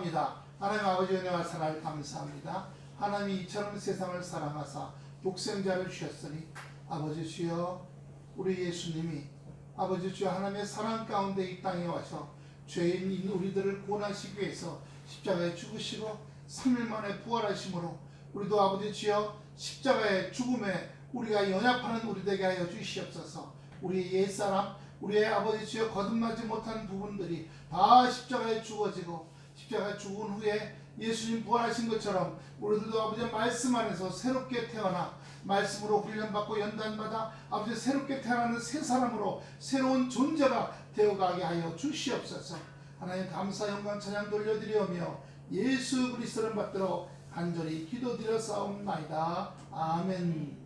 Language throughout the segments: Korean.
기도합니다. 하나님 아버지 은혜와 사랑을 감사합니다. 하나님이 이처럼 세상을 사랑하사 독생자를 주셨으니 아버지 주여 우리 예수님이 아버지 주여 하나님의 사랑 가운데 이 땅에 와서 죄인인 우리들을 구원하시기 위해서 십자가에 죽으시고 3일 만에 부활하심으로 우리도 아버지 주여 십자가의 죽음에 우리가 연합하는 우리 되게 하여 주시옵소서. 우리의 옛사람 우리의 아버지 주여 거듭나지 못한 부분들이 다 십자가에 죽어지고 십자가에 죽은 후에 예수님 부활하신 것처럼 우리들도 아버지의 말씀 안에서 새롭게 태어나 말씀으로 훈련받고 연단받아 아버지 새롭게 태어나는 새 사람으로 새로운 존재가 되어가게 하여 주시옵소서. 하나님 감사 영광 찬양 돌려드리오며 예수 그리스도를 받들어 간절히 기도드렸사옵나이다. 아멘.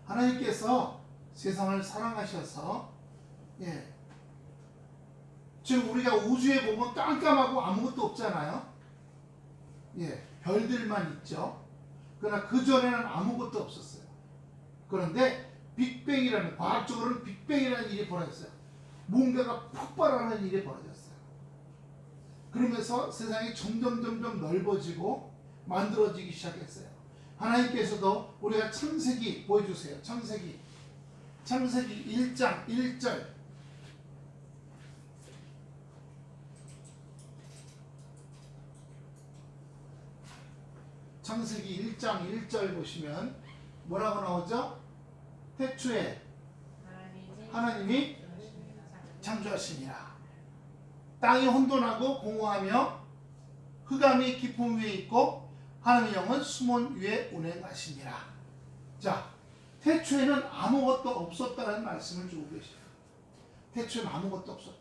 하나님께서 세상을 사랑하셔서 지금 우리가 우주에 보면 깜깜하고 아무것도 없잖아요. 별들만 있죠. 그러나 그전에는 아무것도 없었어요. 그런데 빅뱅이라는, 과학적으로는 빅뱅이라는 일이 벌어졌어요. 뭔가가 폭발하는 일이 벌어졌어요. 그러면서 세상이 점점 넓어지고 만들어지기 시작했어요. 하나님께서도 우리가 창세기 보여주세요. 창세기 1장 1절. 창세기 1장 1절 보시면 뭐라고 나오죠? 태초에 하나님이 창조하시니라. 땅이 혼돈하고 공허하며 흑암이 깊음 위에 있고 하나님의 영은 수문 위에 운행하시니라. 자, 태초에는 아무것도 없었다는 말씀을 주고 계시죠. 태초에는 아무것도 없었다.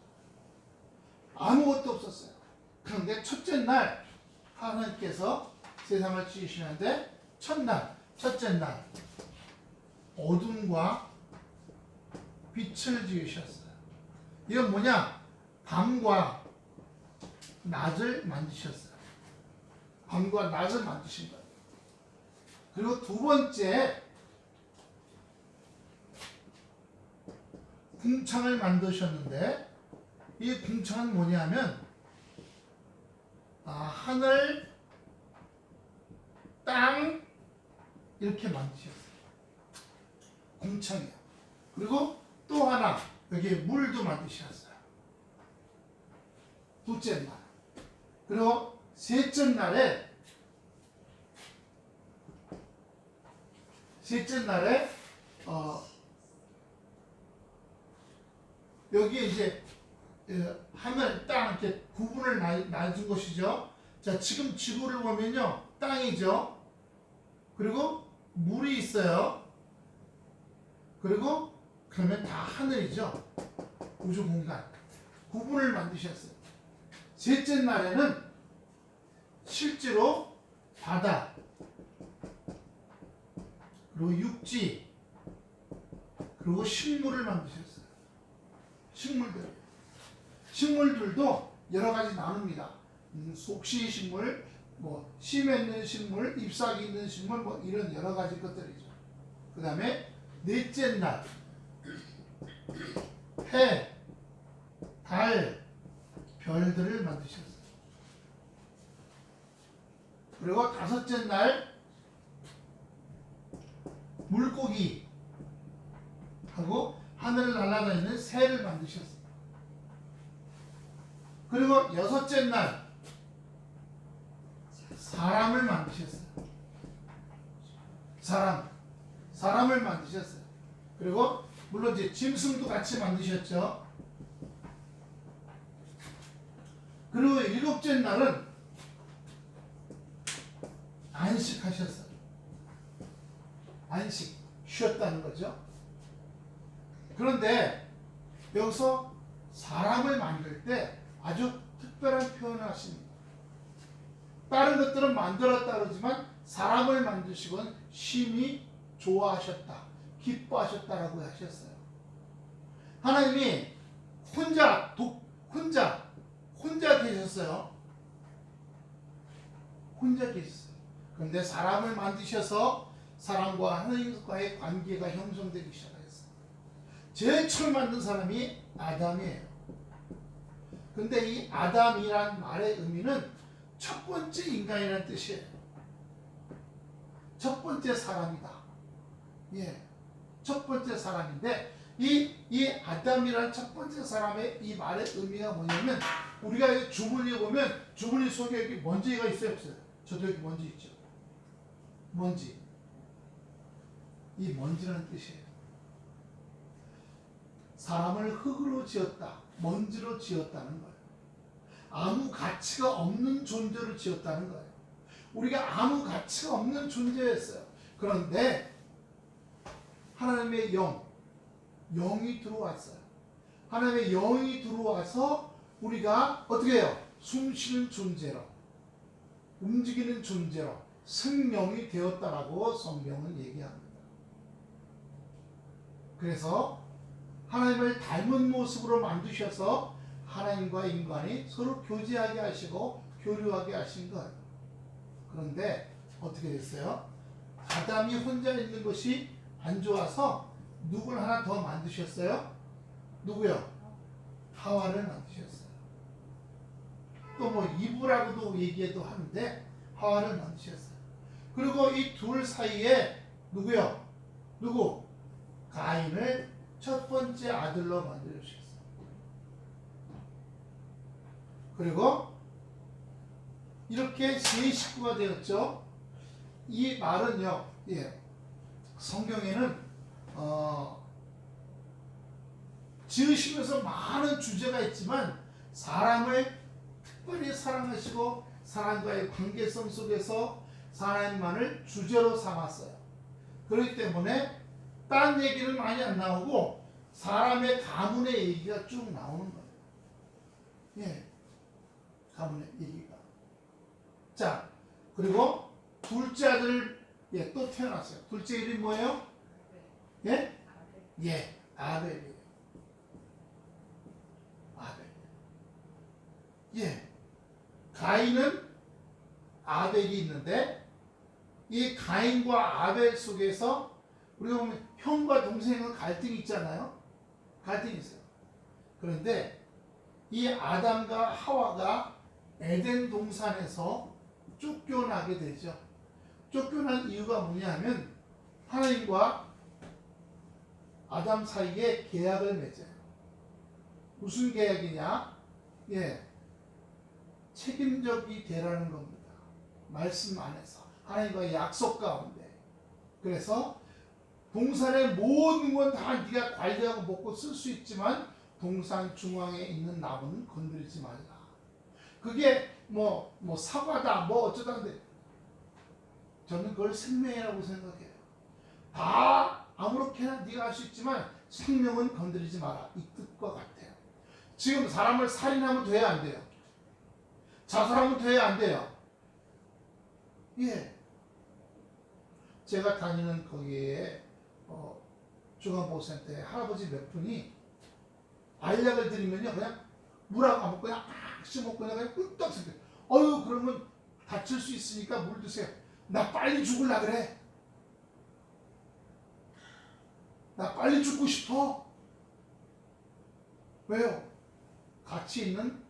아무것도 없었어요. 그런데 첫째 날 하나님께서 세상을 지으시는데 첫째 날 어둠과 빛을 지으셨어요. 이건 뭐냐? 밤과 낮을 만드셨어요. 밤과 낮을 만드신 거예요. 그리고 두 번째 궁창을 만드셨는데 이 궁창은 뭐냐면 하늘, 땅 이렇게 만드셨어요. 궁창이에요. 그리고 또 하나 여기 물도 만드셨어요. 둘째 날. 그리고 셋째 날에 여기에 이제 하늘, 땅 이렇게 구분을 놔준 것이죠. 자, 지금 지구를 보면요, 땅이죠. 그리고 물이 있어요. 그리고 그러면 다 하늘이죠. 우주 공간. 구분을 만드셨어요. 셋째 날에는 실제로 바다, 그리고 육지, 그리고 식물을 만드셨어요. 식물들도 여러 가지 나눕니다. 속시 식물, 심에 있는 식물, 잎사귀 있는 식물, 이런 여러 가지 것들이죠. 그 다음에 넷째 날 해, 달, 별들을 만드셨어요. 그리고 다섯째 날 물고기 하고 하늘을 날아다니는 새를 만드셨어요. 그리고 여섯째 날 사람을 만드셨어요. 사람을 만드셨어요. 그리고 물론 이제 짐승도 같이 만드셨죠. 그리고 일곱째 날은 안식하셨어요. 안식, 쉬었다는 거죠. 그런데 여기서 사람을 만들 때 아주 특별한 표현을 하십니다. 다른 것들은 만들었다 그러지만 사람을 만드시곤 심히 좋아하셨다, 기뻐하셨다라고 하셨어요. 하나님이 혼자 계셨어요. 혼자 계셨어요. 그런데 사람을 만드셔서 사람과 하나님과의 관계가 형성되기 시작했어요. 제일 처음 만든 사람이 아담이에요. 근데 이 아담이란 말의 의미는 첫 번째 인간이라는 뜻이에요. 첫 번째 사람이다. 예. 첫 번째 사람인데, 이 아담이라는 첫 번째 사람의 이 말의 의미가 뭐냐면, 우리가 주문에 보면, 주문이 속에 여기 먼지가 있어요, 없어요? 저도 여기 먼지 있죠. 먼지. 이 먼지라는 뜻이에요. 사람을 흙으로 지었다. 먼지로 지었다는 거예요. 아무 가치가 없는 존재로 지었다는 거예요. 우리가 아무 가치가 없는 존재였어요. 그런데 하나님의 영이 들어왔어요. 하나님의 영이 들어와서 우리가 어떻게 해요? 숨쉬는 존재로, 움직이는 존재로 생명이 되었다라고 성경은 얘기합니다. 그래서 하나님을 닮은 모습으로 만드셔서 하나님과 인간이 서로 교제하게 하시고 교류하게 하신 거예요. 그런데 어떻게 됐어요? 아담이 혼자 있는 것이 안 좋아서 누굴 하나 더 만드셨어요? 누구요? 하와를 만드셨어요. 또 뭐 이브라고도 얘기해도 하는데 하와를 만드셨어요. 그리고 이 둘 사이에 누구요? 누구? 가인을 첫 번째 아들로 만들어주셨어요. 그리고 이렇게 세 식구가 되었죠. 이 말은요, 예, 성경에는 지으시면서 많은 주제가 있지만 사람을 특별히 사랑하시고 사람과의 관계성 속에서 하나님만을 주제로 삼았어요. 그렇기 때문에 딴 얘기는 많이 안 나오고 사람의 가문의 얘기가 쭉 나오는 거예요. 예, 가문의 얘기가. 자, 그리고 둘째 아들 또 태어났어요. 둘째 이름이 뭐예요? 예? 예, 아벨이에요. 아벨. 예, 가인은 아벨이 있는데 이 가인과 아벨 속에서 우리가 보면 형과 동생은 갈등이 있잖아요. 갈등이 있어요. 그런데 이 아담과 하와가 에덴 동산에서 쫓겨나게 되죠. 쫓겨난 이유가 뭐냐면 하나님과 아담 사이에 계약을 맺어요. 무슨 계약이냐? 예, 책임적이 되라는 겁니다. 말씀 안에서 하나님과의 약속 가운데. 그래서 동산의 모든 건 다 네가 관리하고 먹고 쓸 수 있지만 동산 중앙에 있는 나무는 건드리지 말라. 그게 뭐 사과다 뭐 어쩌다는데 저는 그걸 생명이라고 생각해요. 다 아무렇게나 네가 할 수 있지만 생명은 건드리지 마라. 이 뜻과 같아요. 지금 사람을 살인하면 돼야 안 돼요? 자살하면 돼야 안 돼요? 예. 제가 다니는 거기에 중앙보호센터에 할아버지 몇 분이 알약을 드리면요 그냥 물하고 안 먹고 그냥 막 먹고 그냥 꿀떡 생겨요. 그러면 다칠 수 있으니까 물 드세요. 나 빨리 죽을라 그래. 나 빨리 죽고 싶어. 왜요? 같이 있는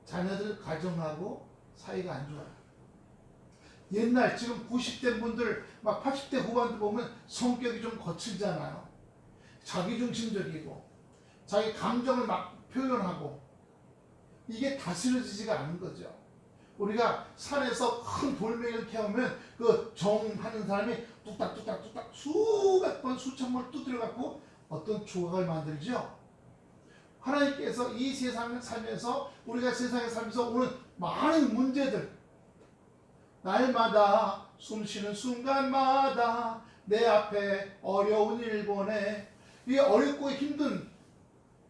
자녀들 가정하고 사이가 안 좋아요. 옛날 지금 90대 분들 막 80대 후반들 보면 성격이 좀 거칠잖아요. 자기중심적이고 자기 감정을 막 표현하고 이게 다스려지지가 않은 거죠. 우리가 산에서 큰 돌멩이를 캐오면 그 정하는 사람이 뚝딱뚝딱뚝딱 수백 번 수천 번 두드려 갖고 어떤 조각을 만들죠. 하나님께서 이 세상을 살면서 우리가 세상에 살면서 오는 많은 문제들 날마다 숨쉬는 순간마다 내 앞에 어려운 일 보내. 이 어렵고 힘든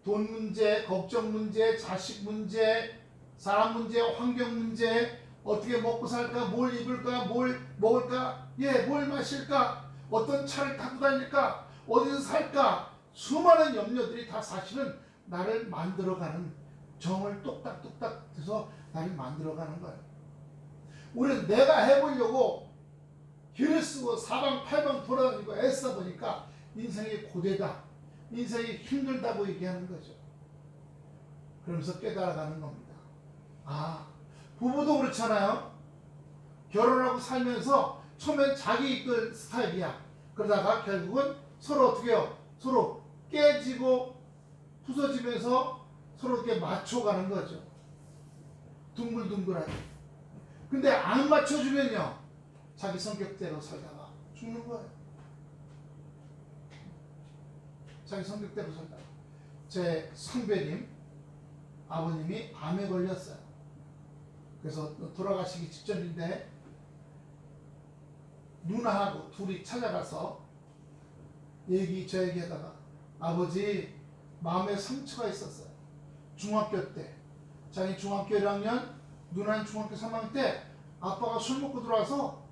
돈 문제, 걱정 문제, 자식 문제, 사람 문제, 환경 문제, 어떻게 먹고 살까, 뭘 입을까, 뭘 먹을까, 뭘 마실까, 어떤 차를 타고 다닐까, 어디서 살까, 수많은 염려들이 다 사실은 나를 만들어가는, 정을 똑딱똑딱 해서 나를 만들어가는 거예요. 우리는 내가 해보려고 길을 쓰고 사방팔방 돌아다니고 애써보니까 인생이 고되다, 인생이 힘들다고 얘기하는 거죠. 그러면서 깨달아가는 겁니다. 아, 부부도 그렇잖아요. 결혼하고 살면서 처음엔 자기 이끌 스타일이야. 그러다가 결국은 서로 어떻게 해요? 서로 깨지고 부서지면서 서로 이렇게 맞춰가는 거죠. 둥글둥글하게. 근데 안 맞춰주면요, 자기 성격대로 살다가 죽는 거예요. 자기 성격대로 살다가. 제 선배님 아버님이 암에 걸렸어요. 그래서 돌아가시기 직전인데 누나하고 둘이 찾아가서 저 얘기하다가 아버지 마음에 상처가 있었어요. 중학교 때 자기 중학교 1학년, 누나는 중학교 3학년 때 아빠가 술 먹고 들어와서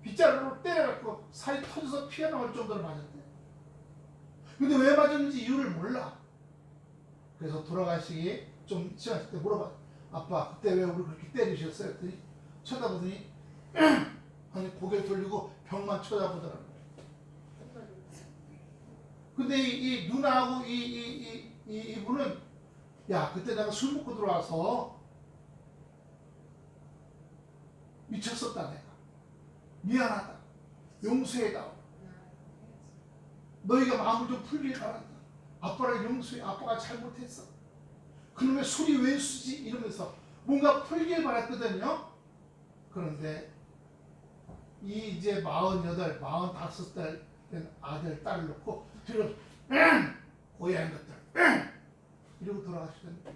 빗자루로 때려갖고 살이 터져서 피가 나올 정도로 맞았대. 근데 왜 맞았는지 이유를 몰라. 그래서 돌아가시기 좀 시간 때 물어봐. 아빠 그때 왜 우리 그렇게 때리셨어요? 그랬더니 쳐다보더니 아니 고개 돌리고 벽만 쳐다보더라고요. 근데 이 누나하고 이분은 야 그때 내가 술 먹고 들어와서 미쳤었다 내가. 미안하다. 용서해다오. 너희가 마음을 좀 풀길 바란다. 아빠를 용서해. 아빠가 잘못했어. 그놈의 술이 왜 쓰지? 이러면서 뭔가 풀길 바랐거든요. 그런데 이 이제 48, 45살 된 아들, 딸을 놓고 뒤로 고향 것들 이러고 돌아가시던데.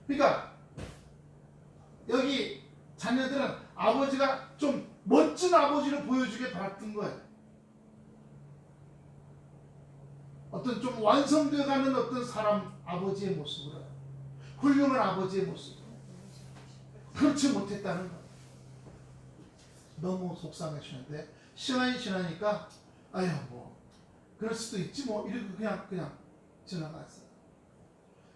그러니까 여기 자녀들은 아버지가 좀 멋진 아버지를 보여주길 바랐던 거예요. 어떤 좀 완성되어가는 어떤 사람 아버지의 모습으로, 훌륭한 아버지의 모습으로. 그렇지 못했다는 거예요. 너무 속상해지는데 시간이 지나니까 아유 뭐 그럴 수도 있지 뭐 이렇게 그냥 지나갔어요.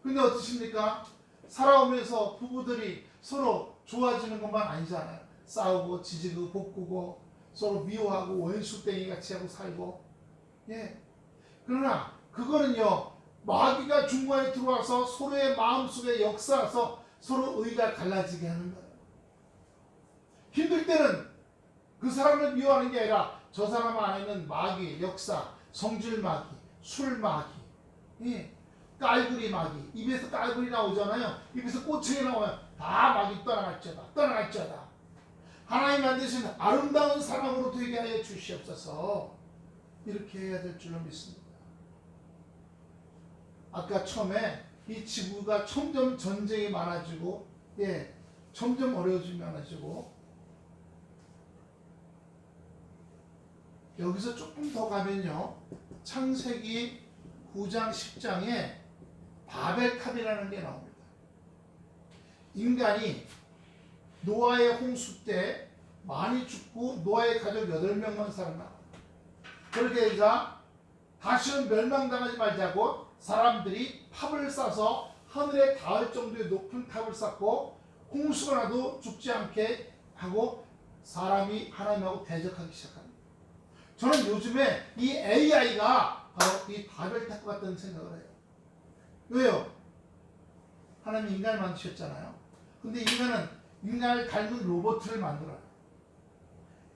근데 어떠십니까? 살아오면서 부부들이 서로 좋아지는 것만 아니잖아요. 싸우고 지지고 볶고 서로 미워하고 원수땡이 같이 하고 살고. 예. 그러나 그거는요, 마귀가 중간에 들어와서 서로의 마음속에 역사해서 서로 의가 갈라지게 하는 거예요. 힘들 때는 그 사람을 미워하는 게 아니라 저 사람 안에는 마귀, 역사, 성질 마귀, 술 마귀, 예. 깔구리 마귀, 입에서 깔구리 나오잖아요. 입에서 꼬챙이 나와요. 다 마귀 떠나갈지어다. 하나님 만드신 아름다운 사람으로 되게 하여 주시옵소서. 이렇게 해야 될 줄로 믿습니다. 아까 처음에 이 지구가 점점 전쟁이 많아지고, 예, 점점 어려워지면 많아지고, 여기서 조금 더 가면요, 창세기 9장 10장에 바벨탑이라는 게 나옵니다. 인간이 노아의 홍수 때 많이 죽고 노아의 가족 8명만 살아나. 그렇게 해서 다시는 멸망당하지 말자고 사람들이 탑을 쌓아서 하늘에 닿을 정도의 높은 탑을 쌓고 홍수가 나도 죽지 않게 하고 사람이 하나님하고 대적하기 시작합니다. 저는 요즘에 이 AI가 바로 이 바벨탑 같다는 생각을 해요. 왜요? 하나님이 인간을 만드셨잖아요. 근데 인간은 인간을 닮은 로봇을 만들어요.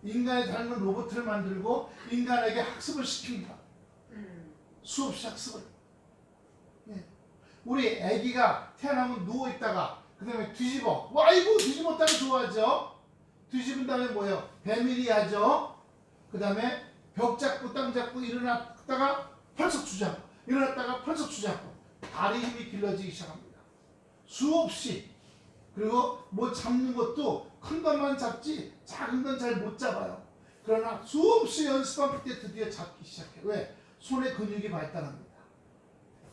인간을 닮은 로봇을 만들고 인간에게 학습을 시킵니다. 수없이 학습을. 예. 우리 아기가 태어나면 누워있다가 그 다음에 뒤집어. 아이고 뒤집었다가 좋아하죠. 뒤집은 다음에 뭐예요? 배밀이 하죠. 그 다음에 벽 잡고 땅 잡고 일어났다가 펄썩 주저앉고 일어났다가 펄썩 주저앉고 다리 힘이 길러지기 시작합니다. 수없이. 그리고 뭐 잡는 것도 큰 것만 잡지 작은 건 잘 못 잡아요. 그러나 수없이 연습한 끝에 드디어 잡기 시작해요. 왜? 손의 근육이 발달합니다.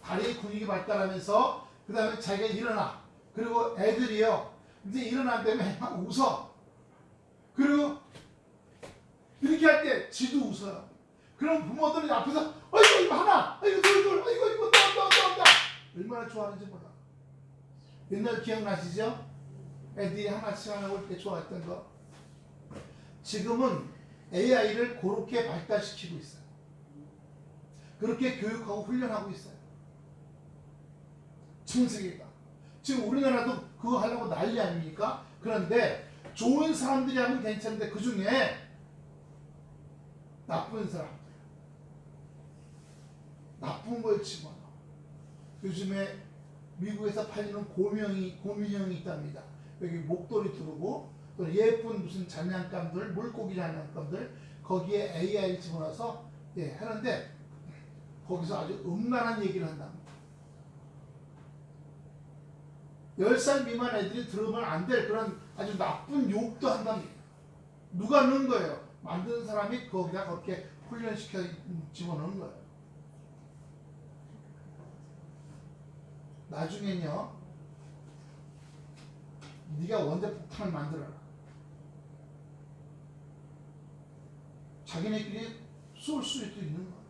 다리의 근육이 발달하면서 그 다음에 자기가 일어나. 그리고 애들이요, 이제 일어난 다음에 막 웃어. 그리고 이렇게 할 때 지도 웃어요. 그럼 부모들이 앞에서 아이고 이거 하나, 아이고 둘, 아이고 또. 얼마나 좋아하는지 몰라. 옛날 기억나시죠? 애들이 하나씩 하나 올 때 좋아했던 거. 지금은 AI를 그렇게 발달시키고 있어요. 그렇게 교육하고 훈련하고 있어요. 전 세계가. 지금 우리나라도 그거 하려고 난리 아닙니까? 그런데 좋은 사람들이 하면 괜찮은데 그 중에 나쁜 사람들, 나쁜 걸 집어넣어. 요즘에 미국에서 팔리는 고민형이 있답니다. 여기 목도리 두르고 또 예쁜 무슨 장난감들, 물고기 장난감들 거기에 AI를 집어넣어서 하는데 거기서 아주 음란한 얘기를 한답니다. 10살 미만 애들이 들으면 안 될 그런 아주 나쁜 욕도 한답니다. 누가 넣은 거예요? 만드는 사람이 거기다 그렇게 훈련시켜 집어넣은 거예요. 나중엔요, 네가 원자폭탄을 만들어라. 자기네끼리 쏠 수도 있는 거야.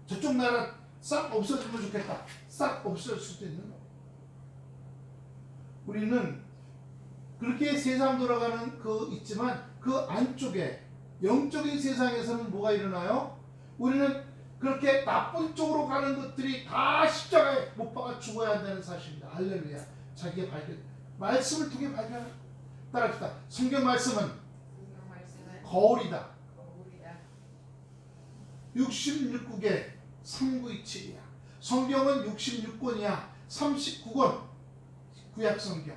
저쪽 나라 싹 없어지면 좋겠다. 싹 없어질 수도 있는 거야. 우리는 그렇게 세상 돌아가는 그 있지만 그 안쪽에 영적인 세상에서는 뭐가 일어나요? 우리는 그렇게 나쁜 쪽으로 가는 것들이 다 십자가에 못 박아 죽어야 한다는 사실입니다. 할렐루야. 자기의 발견. 말씀을 통해 발견. 따라합시다. 성경 말씀은 거울이다. 66국에 397이야. 성경은 66권이야. 39권 구약 성경.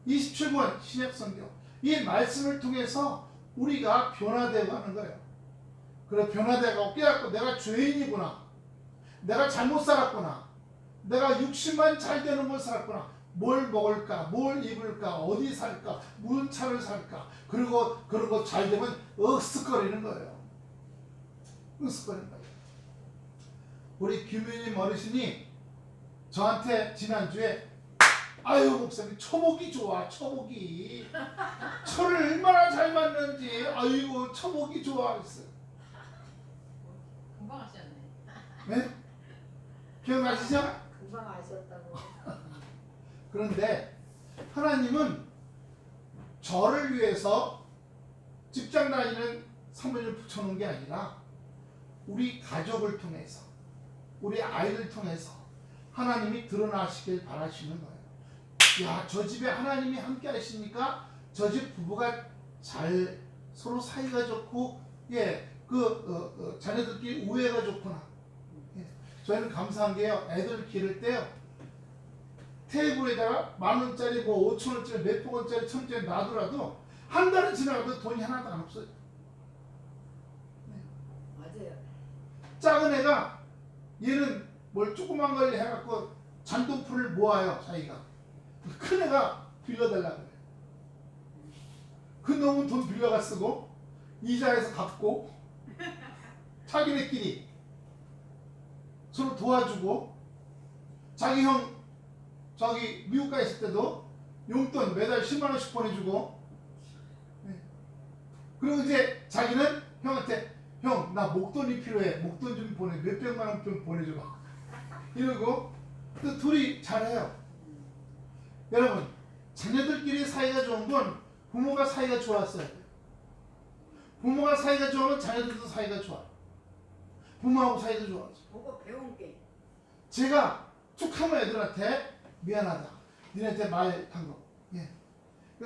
27권 신약 성경. 이 말씀을 통해서 우리가 변화되고 하는 거예요. 그래 변화되고 깨닫고 내가 죄인이구나. 내가 잘못 살았구나. 내가 육신만 잘 되는 걸 살았구나. 뭘 먹을까? 뭘 입을까? 어디 살까? 무슨 차를 살까? 그리고 그런 거 잘 되면 억쓱거리는 거예요. 억쓱거리는 거예요. 우리 김윤님 어르신이 저한테 지난주에 아유 목사님 초복이 좋아 초복이 철을 얼마나 잘 맞는지 아이고 초복이 좋아 했어요. 금방 하셨네. 네? 기억나시죠? 금방 아셨다고. 그런데 하나님은 저를 위해서 직장 다니는 사모님을 붙여놓은 게 아니라 우리 가족을 통해서 우리 아이를 통해서 하나님이 드러나시길 바라시는 거예요. 야, 저 집에 하나님이 함께 하시니까 저 집 부부가 잘 서로 사이가 좋고 자녀들끼리 우애가 좋구나. 저희는 감사한 게요. 애들 기를 때요. 테이블에다가 10,000원짜리, 5,000원짜리, 몇백 원짜리, 1,000원짜리 놔두라도 한 달은 지나가도 돈이 하나도 안 없어요. 맞아요. 작은 애가 얘는 뭘 조그만 걸 해갖고 잔돈풀을 모아요. 자기가. 큰 애가 빌려달라 그래요. 그 놈은 돈 빌려가 쓰고 이자에서 갚고 자기네끼리 서로 도와주고 자기 형 저기 미국 가 있을 때도 용돈 매달 10만 원씩 보내주고 그리고 이제 자기는 형한테 형 나 목돈이 필요해 목돈 좀 보내 몇백만 원 좀 보내줘 이러고 또 둘이 잘해요. 여러분 자녀들끼리 사이가 좋은 건 부모가 사이가 좋았어요. 부모가 사이가 좋으면 자녀들도 사이가 좋아. 부모하고 사이도 좋아져. 보고 배운 게. 제가 툭 하면 애들한테 미안하다. 니네한테 말한 거.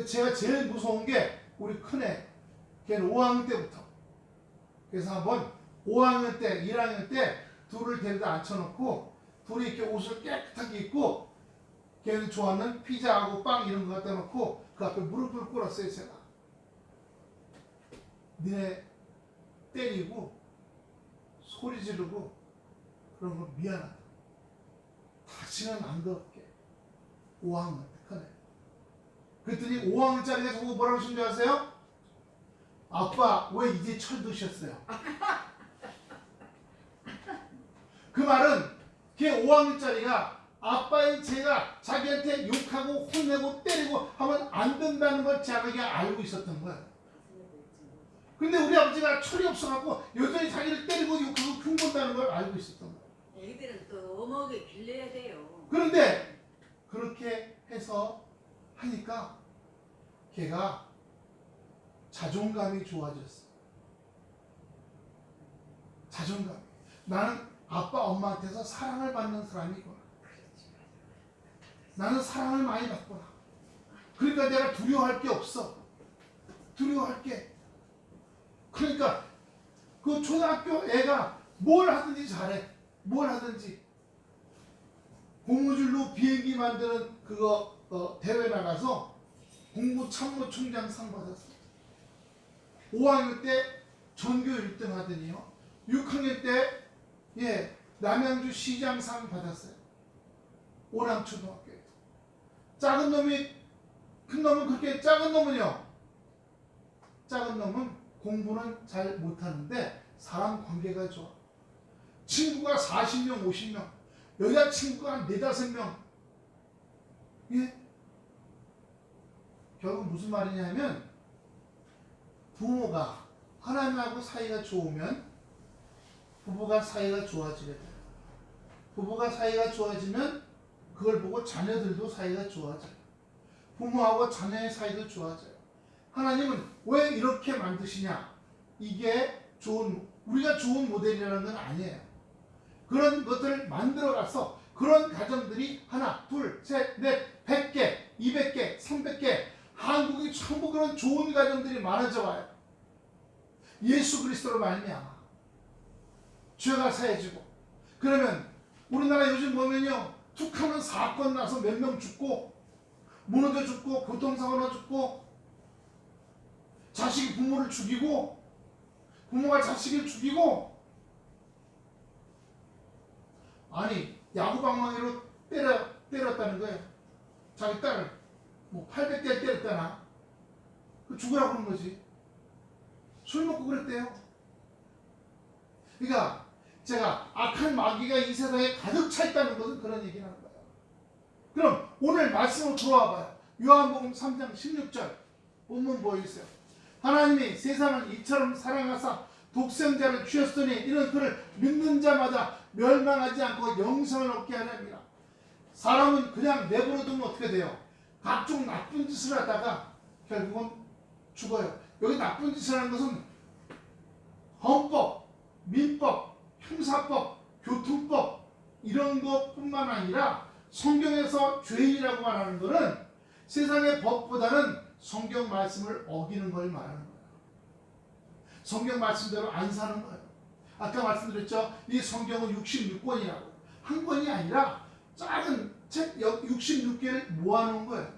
제가 제일 무서운 게 우리 큰애. 걔는 5학년 때부터. 그래서 한번 5학년 때, 1학년 때 둘을 데려다 앉혀놓고 둘이 이렇게 옷을 깨끗하게 입고 걔는 좋아하는 피자하고 빵 이런 거 갖다 놓고 그 앞에 무릎을 꿇었어요. 제가. 니네 때리고 소리 지르고 그런 거 미안하다. 다시는 안 그럴게. 5학년 때 큰애. 그랬더니 5학년짜리가 저보고 뭐라고 하신 줄 아세요? 아빠 왜 이제 철 드셨어요? 그 말은 걔 5학년짜리가 아빠인 제가 자기한테 욕하고 혼내고 때리고 하면 안 된다는 걸 자기가 알고 있었던 거야. 근데 우리 아버지가 철이 없어갖고 여전히 자기를 때리고 욕하고 흉본다는 걸 알고 있었던 거야. 애들은 또 어머게 길러야 돼요. 그런데 그렇게 해서 하니까 걔가 자존감이 좋아졌어. 자존감. 나는 아빠 엄마한테서 사랑을 받는 사람이구나. 나는 사랑을 많이 받구나. 그러니까 내가 두려워할 게 없어. 두려워할 게. 그러니까 그 초등학교 애가 뭘 하든지 잘해. 뭘 하든지. 고무줄로 비행기 만드는 그거 대회 나가서 공부 참모총장상 받았어. 5학년 때 전교 1등 하더니요. 6학년 때 남양주 시장상 받았어요. 오남초등학교에. 작은 놈이 큰 놈은 그렇게 작은 놈은요. 작은 놈은 공부는 잘 못하는데 사람 관계가 좋아. 친구가 40명 50명 여자친구가 한 4-5명. 예? 결국 무슨 말이냐면 부모가 하나님하고 사이가 좋으면 부부가 사이가 좋아지게 돼요. 부부가 사이가 좋아지면 그걸 보고 자녀들도 사이가 좋아져요. 부모하고 자녀의 사이도 좋아져요. 하나님은 왜 이렇게 만드시냐? 이게 우리가 좋은 모델이라는 건 아니에요. 그런 것들을 만들어가서 그런 가정들이 하나, 둘, 셋, 넷, 100개, 200개, 300개 한국이 전부 그런 좋은 가정들이 많아져 와요. 예수 그리스도로 말미암아 죄가 사해지고. 그러면 우리나라 요즘 보면요, 툭하면 사건 나서 몇 명 죽고 무너져 죽고 교통사고 나 죽고 자식이 부모를 죽이고 부모가 자식을 죽이고. 아니 야구방망이로 때렸다는 거예요. 자기 딸을 800대 때렸다나 그 죽으라고 그런 거지. 술 먹고 그랬대요. 그러니까 제가 악한 마귀가 이 세상에 가득 차 있다는 것은 그런 얘기를 하는 거예요. 그럼 오늘 말씀으로 들어와 봐요. 요한복음 3장 16절 본문 보여주세요. 하나님이 세상을 이처럼 사랑하사 독생자를 주셨으니 이는 그를 믿는 자마다 멸망하지 않고 영생을 얻게 하느니라. 사람은 그냥 내버려두면 어떻게 돼요? 각종 나쁜 짓을 하다가 결국은 죽어요. 여기 나쁜 짓을 하는 것은 헌법, 민법, 형사법, 교통법 이런 것뿐만 아니라 성경에서 죄인이라고 말하는 것은 세상의 법보다는 성경 말씀을 어기는 걸 말하는 거예요. 성경 말씀대로 안 사는 거예요. 아까 말씀드렸죠. 이 성경은 66권이라고. 한 권이 아니라 작은 책 66개를 모아놓은 거예요.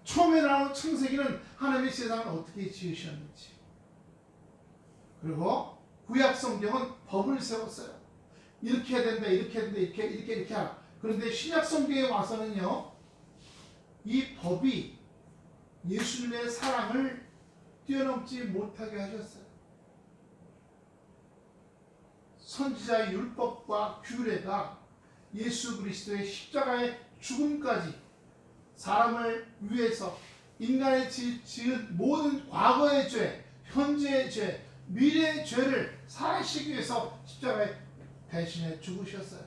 처음에 나온 창세기는 하나님의 세상을 어떻게 지으셨는지. 그리고 구약 성경은 법을 세웠어요. 이렇게 해야 된다, 이렇게 해야 된다, 이렇게 하라. 그런데 신약 성경에 와서는요, 이 법이 예수님의 사랑을 뛰어넘지 못하게 하셨어요. 선지자의 율법과 규례가 예수 그리스도의 십자가의 죽음까지 사람을 위해서 인간이 지은 모든 과거의 죄, 현재의 죄, 미래의 죄를 사하시기 위해서 십자가에 대신해 죽으셨어요.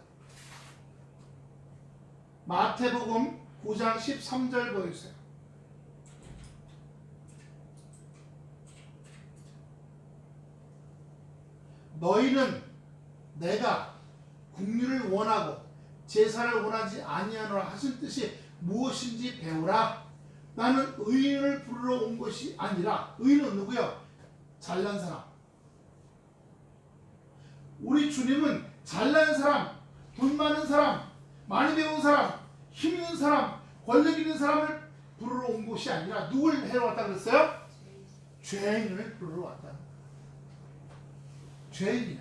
마태복음 9장 13절 보여주세요. 너희는 내가 긍휼을 원하고 제사를 원하지 아니하노라 하신 뜻이 무엇인지 배우라. 나는 의인을 부르러 온 것이 아니라. 의인은 누구요? 잘난 사람. 우리 주님은 잘난 사람, 돈 많은 사람, 많이 배운 사람, 힘 있는 사람, 권력 있는 사람을 부르러 온 것이 아니라 누굴 해러 왔다 그랬어요? 죄인을 부르러 왔다. 죄인이요.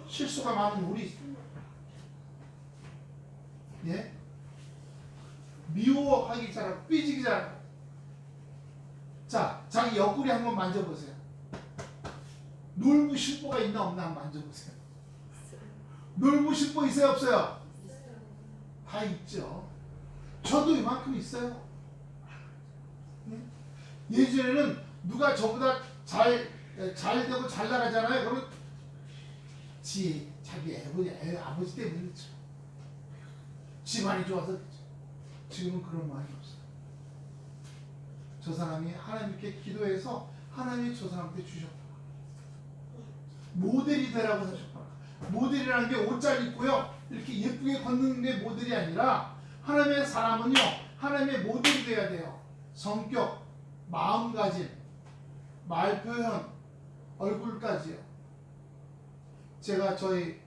실수가 많은 우리, 예? 미워하기 잘하고 삐지기 잘하고. 자, 자기 옆구리 한번 만져보세요. 놀부실보가 있나 없나 한번 만져보세요. 놀부실보 있어요 없어요? 다 있죠. 저도 이만큼 있어요. 예전에는 누가 저보다 잘 되고 잘 나가잖아요. 그러면 자기 아버지 때문에 그렇죠. 집안이 좋아서 그렇죠. 지금은 그런 말이 없어요. 저 사람이 하나님께 기도해서 하나님이 저 사람한테 주셨구나. 모델이 되라고 하셨구나. 모델이라는 게 옷잘 입고요 이렇게 예쁘게 걷는 게 모델이 아니라 하나님의 사람은요 하나님의 모델이 돼야 돼요. 성격, 마음가짐, 말 표현, 얼굴까지요. 제가 저희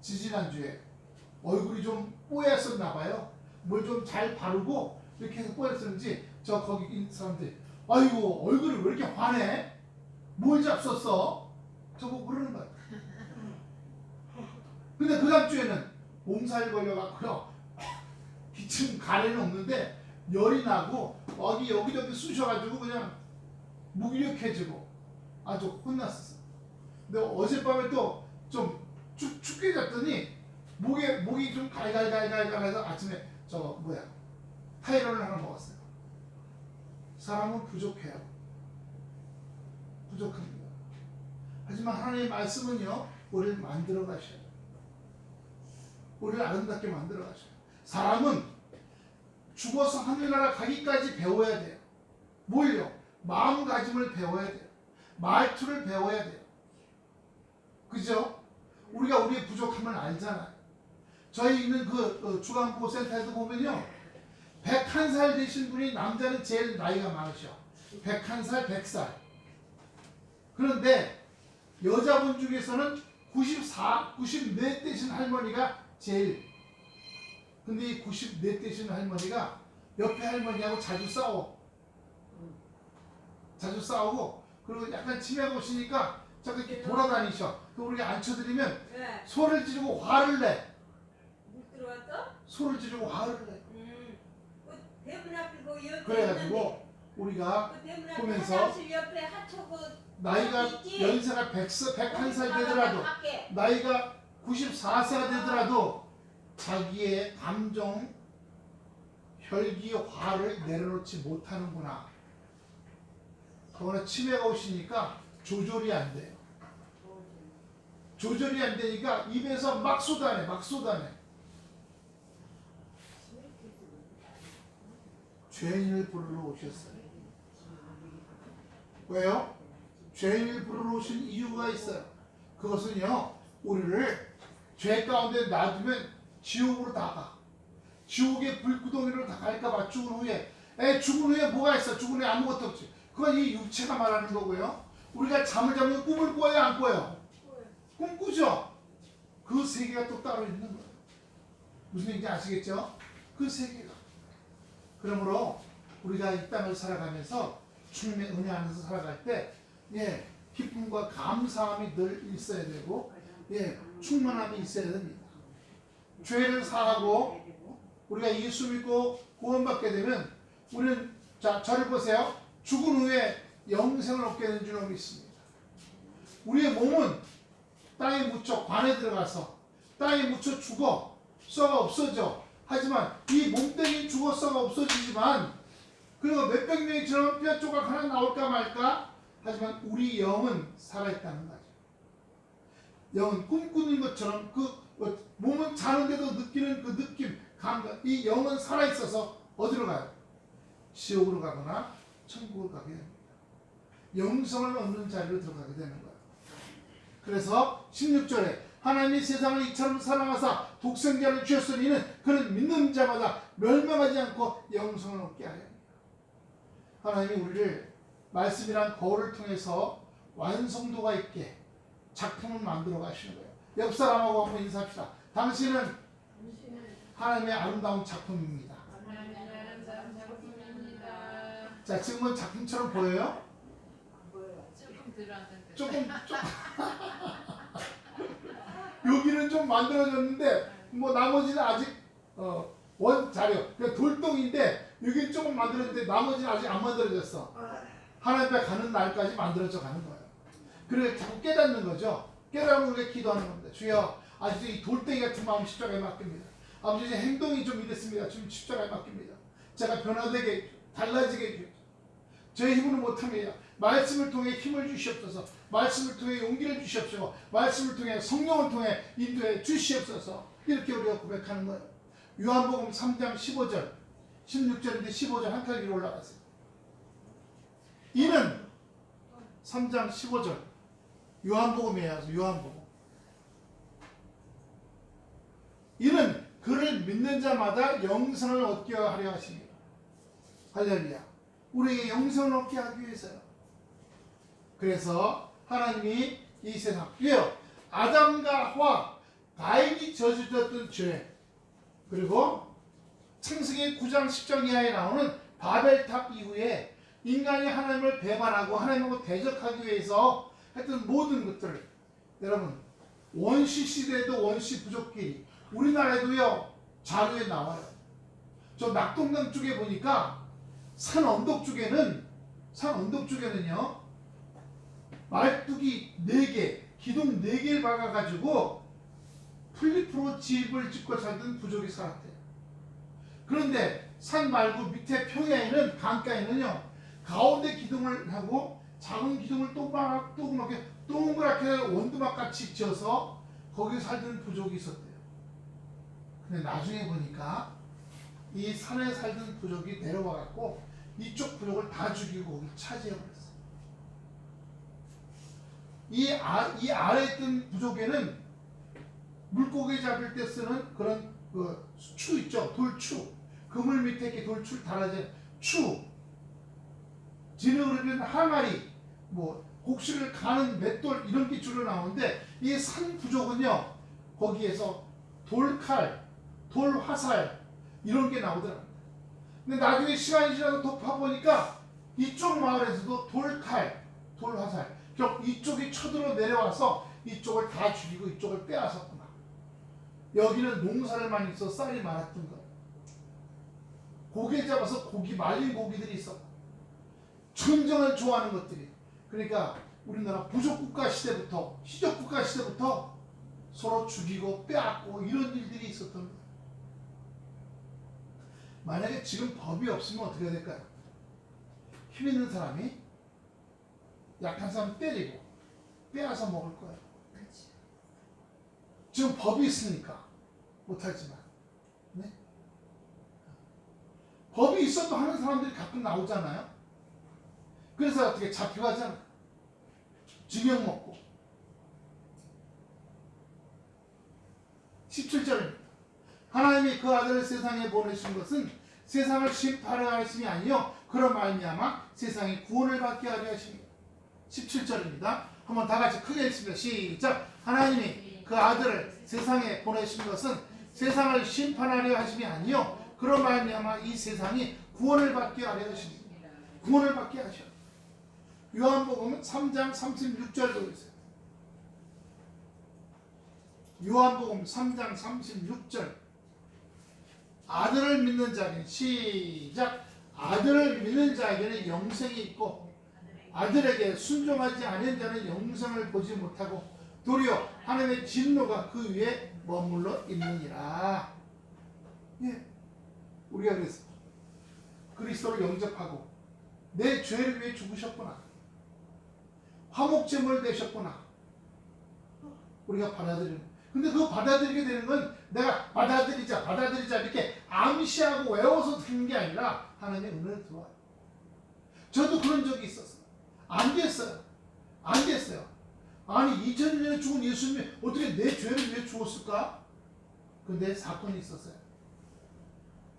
지지난주에 얼굴이 좀 뽀얗었나 봐요. 뭘 좀 잘 바르고 이렇게 해서 뽀얗었는지 저 거기 있는 사람들이 아이고 얼굴이 왜 이렇게 환해? 뭘 잡섰어? 저보고 그러는 거예요. 근데 그 다음 주에는 몸살 걸려갖고요 기침 가래는 없는데 열이 나고 여기저기 쑤셔가지고 그냥 무기력해지고 아주 혼났었어요. 근데 어젯밤에 또 좀 춥게 잤더니 목이 좀 갈갈갈갈해서 아침에 타이런을 하나 먹었어요. 사람은 부족해요. 부족합니다. 하지만 하나님의 말씀은요 우리를 만들어 가셔요. 우리를 아름답게 만들어 가셔요. 사람은 죽어서 하늘나라 가기까지 배워야 돼요. 뭘요? 마음가짐을 배워야 돼요. 말투를 배워야 돼요. 그죠? 우리가 우리의 부족함을 알잖아요. 저희 있는 그 주간보호센터에도 보면요 101살 되신 분이 남자는 제일 나이가 많으셔. 101살, 100살. 그런데 여자분 중에서는 94 되신 할머니가 제일. 근데 이 94 되신 할머니가 옆에 할머니하고 자주 싸워. 자주 싸우고 그리고 약간 치매가 오시니까 자꾸 이렇게 돌아다니셔. 그 우리가 앉혀드리면 왜? 소리를 지르고 화를 내. 못 들어왔어? 소리를 지르고 화를 내. 그 대문 앞에 그 옆에 그래가지고 우리가 그 대문 앞에 보면서 화장실 옆에 하초 그 나이가 있지? 연세가 101살 되더라도 밖에. 나이가 94세가 되더라도 자기의 감정, 혈기, 화를 내려놓지 못하는구나. 그거는 치매가 오시니까 조절이 안 돼요. 조절이 안 되니까 입에서 막 쏟아내. 죄인을 부르러 오셨어요. 왜요? 죄인을 부르러 오신 이유가 있어요. 그것은요 우리를 죄 가운데 놔두면 지옥으로 다가. 지옥의 불구덩이로 다 갈까봐 죽은 후에. 죽은 후에 뭐가 있어? 죽은 후에 아무것도 없지. 그건 이 육체가 말하는 거고요. 우리가 잠을 자면 꿈을 꿔요 안 꿔요? 꿈 꾸죠? 그 세계가 또 따로 있는 거예요. 무슨 얘기인지 아시겠죠? 그 세계가. 그러므로 우리가 이 땅을 살아가면서 주님의 은혜 안에서 살아갈 때 기쁨과 감사함이 늘 있어야 되고 충만함이 있어야 됩니다. 죄를 사하고 우리가 예수 믿고 구원받게 되면 우리는 저를 보세요. 죽은 후에 영생을 얻게 되는 줄로 믿습니다. 우리의 몸은 땅에 묻혀 관에 들어가서 땅에 묻혀 죽어 썩어 없어져. 하지만 이 몸뚱이 죽어 썩어 없어지지만 그리고 몇백 명이 지나면 뼈 조각 하나 나올까 말까. 하지만 우리 영은 살아있다는 거죠. 영은 꿈꾸는 것처럼 그 몸은 자는데도 느끼는 그 느낌, 감각. 이 영은 살아있어서 어디로 가요? 지옥으로 가거나 천국을 가게 됩니다. 영성을 얻는 자리로 들어가게 되는 거예요. 그래서 16절에 하나님이 세상을 이처럼 사랑하사 독생자를 주셨으니 이는 그는 믿는 자마다 멸망하지 않고 영성을 얻게 하려 합니다. 하나님이 우리를 말씀이란 거울을 통해서 완성도가 있게 작품을 만들어 가시는 거예요. 옆 사람하고 한번 인사합시다. 당신은 하나님의 아름다운 작품입니다. 자, 지금은 작품처럼 보여요? 조금 여기는 좀 만들어졌는데 뭐 나머지는 아직 원 자료 그러니까 돌덩인데 여기 조금 만들어졌는데 나머지는 아직 안 만들어졌어. 하나님 앞에 가는 날까지 만들어져 가는 거예요. 그래 자꾸 깨닫는 거죠. 깨달으면 우리가 기도하는 겁니다. 주여 아직 이 돌덩이 같은 마음 십자가에 맡깁니다. 아버지 이제 행동이 좀 이랬습니다. 좀 십자가에 맡깁니다. 제가 변화되게 달라지게 해주십시오. 제 힘으로 못합니다. 말씀을 통해 힘을 주시옵소서. 말씀을 통해 용기를 주시옵소서. 말씀을 통해 성령을 통해 인도해 주시옵소서. 이렇게 우리가 고백하는 거예요. 요한복음 3장 15절 16절인데 15절 한 칸 위로 올라가세요. 이는 3장 15절 요한복음이에요. 요한복음 이는 그를 믿는 자마다 영생을 얻게 하려 하십니다. 할렐루야. 우리에게 영생을 얻게 하기 위해서요. 그래서 하나님이 이 세상, 왜요? 아담과 하와, 가인이 저질렀던 죄, 그리고 창세기 9장 10장 이하에 나오는 바벨탑 이후에 인간이 하나님을 배반하고 하나님하고 대적하기 위해서 했던 모든 것들을, 여러분, 원시 시대에도 원시 부족끼리, 우리나라에도요 자료에 나와요. 저 낙동강 쪽에 보니까 산 언덕 쪽에는요 말뚝이 4개, 기둥 4개를 박아가지고 풀잎으로 집을 짓고 살던 부족이 살았대요. 그런데 산 말고 밑에 평야에는, 강가에는요 가운데 기둥을 하고 작은 기둥을 동그랗게 원두막같이 지어서 거기 살던 부족이 있었대요. 근데 나중에 보니까 이 산에 살던 부족이 내려와갖고 이쪽 부족을 다 죽이고 거기 차지해버렸어요. 이 아래에 있던 부족에는 물고기 잡을 때 쓰는 그런 추 있죠, 돌추. 그물 밑에 이렇게 돌추를 달아진 추, 진흙을 빈 항아리, 곡식을 가는 맷돌, 이런 게 주로 나오는데, 이 산 부족은요 거기에서 돌칼, 돌화살 이런 게 나오더라고요. 근데 나중에 시간이 지나서 더 파보니까 이쪽 마을에서도 돌칼, 돌화살, 이쪽이 쳐들어 내려와서 이쪽을 다 죽이고 이쪽을 빼앗았구나. 여기는 농사를 많이 해서 쌀이 많았던 거예요. 고기 잡아서 말린 고기들이 있었고, 천정을 좋아하는 것들이. 그러니까 우리나라 부족국가 시대부터, 희족국가 시대부터 서로 죽이고 빼앗고 이런 일들이 있었던 거예요. 만약에 지금 법이 없으면 어떻게 될까요? 힘 있는 사람이 약한 사람 때리고 빼앗아 먹을 거예요. 지금 법이 있으니까 못하지만, 네? 법이 있어도 하는 사람들이 가끔 나오잖아요. 그래서 어떻게 잡혀가잖아. 징역 먹고. 17절입니다. 하나님이 그 아들을 세상에 보내신 것은 세상을 심판하려 하심이 아니요 그런 말미암아 세상이 구원을 받게 하려 하십니다. 17절입니다. 한번 다 같이 크게 읽습니다. 시작. 하나님이 그 아들을 세상에 보내신 것은 세상을 심판하려 하심이 아니요 그런 말미암아 이 세상이 구원을 받게 하려 하십니다. 구원을 받게 하셔. 요한복음 3장 36절도 있어요. 요한복음 3장 36절. 아들을 믿는 자에게는, 시작, 아들을 믿는 자에게는 영생이 있고 아들에게 순종하지 않은 자는 영생을 보지 못하고 도리어 하나님의 진노가 그 위에 머물러 있느니라. 예, 우리가 그래서 그리스도를 영접하고 내 죄를 위해 죽으셨구나, 화목제물 되셨구나, 우리가 받아들이는. 근데 그거 받아들이게 되는 건 내가 받아들이자 이렇게 암시하고 외워서 듣는 게 아니라 하나님의 은혜를 들어와요. 저도 그런 적이 있었어요. 안 됐어요. 아니 2000년에 죽은 예수님이 어떻게 내 죄를 위해 죽었을까? 근데 사건이 있었어요.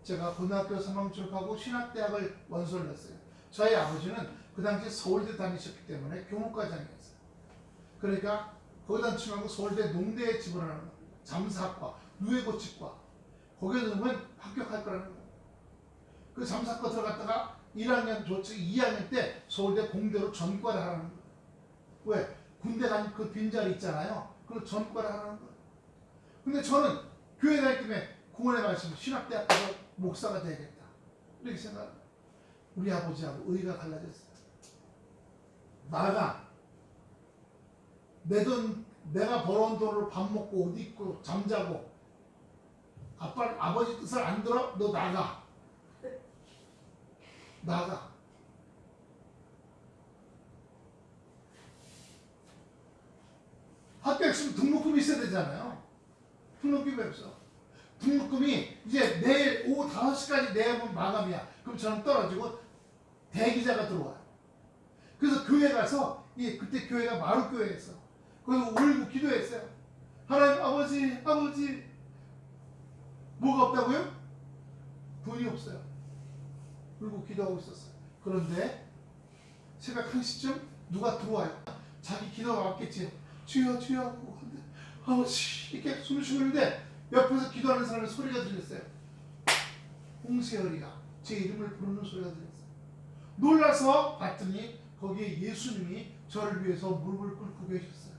제가 고등학교 3학년 졸업하고 신학대학을 원서를 냈어요. 저희 아버지는 그 당시에 서울대 다니셨기 때문에 교무과장이었어요. 그러니까 거기다 치면 서울대 농대에 지원하는 거예요. 잠사과, 유해고치과. 거기에 넣으면 합격할 거라는 거예요. 그 잠사과 들어갔다가 1학년 조치 2학년 때 서울대 공대로 전과를 하라는 거예요. 왜? 군대 간 그 빈자리 있잖아요. 그걸 전과를 하라는 거예요. 근데 저는 교회 다닐 때문에 구원의 말씀, 신학대학 가서 목사가 되야겠다 이렇게 생각합니다. 우리 아버지하고 의가 갈라졌어요. 나가 내 돈, 내가 벌어온 돈으로 밥 먹고 옷 입고 잠자고 아버지 뜻을 안 들어? 너 나가. 학교 있으면 등록금이 있어야 되잖아요. 등록금이 없어. 등록금이 이제 내일 오후 5시까지 내면 마감이야. 그럼 저는 떨어지고 대기자가 들어와요. 그래서 교회 가서, 그때 교회가 마루교회였어. 거기서 울고 기도했어요. 하나님, 아버지 뭐가 없다고요? 돈이 없어요. 그리고 기도하고 있었어요. 그런데 새벽 1시쯤 누가 들어와요. 자기 기도가 왔겠지. 주여 주여 하고 이렇게 숨을 쉬고 있는데 옆에서 기도하는 사람의 소리가 들렸어요. 홍세열이가 제 이름을 부르는 소리가 들렸어요. 놀라서 봤더니 거기에 예수님이 저를 위해서 무릎을 꿇고 계셨어요.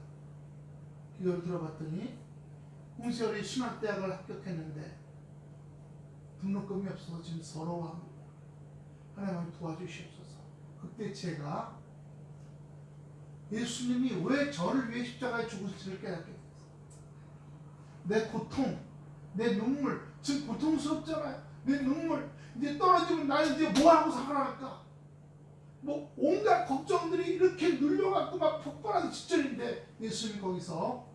기도를 들어봤더니 홍세열이 신학대학을 합격했는데 등록금이 없어서 지금 서러워합니다. 하나님 도와주시옵소서. 그때 제가 예수님이 왜 저를 위해 십자가에 죽으실지를 깨닫게 됐어요. 내 고통, 내 눈물, 지금 고통스럽잖아요. 내 눈물, 이제 떨어지면 나는 이제 뭐하고 살아날까? 뭐 온갖 걱정들이 이렇게 눌려갖고 막 폭발하는 시절인데 예수님이 거기서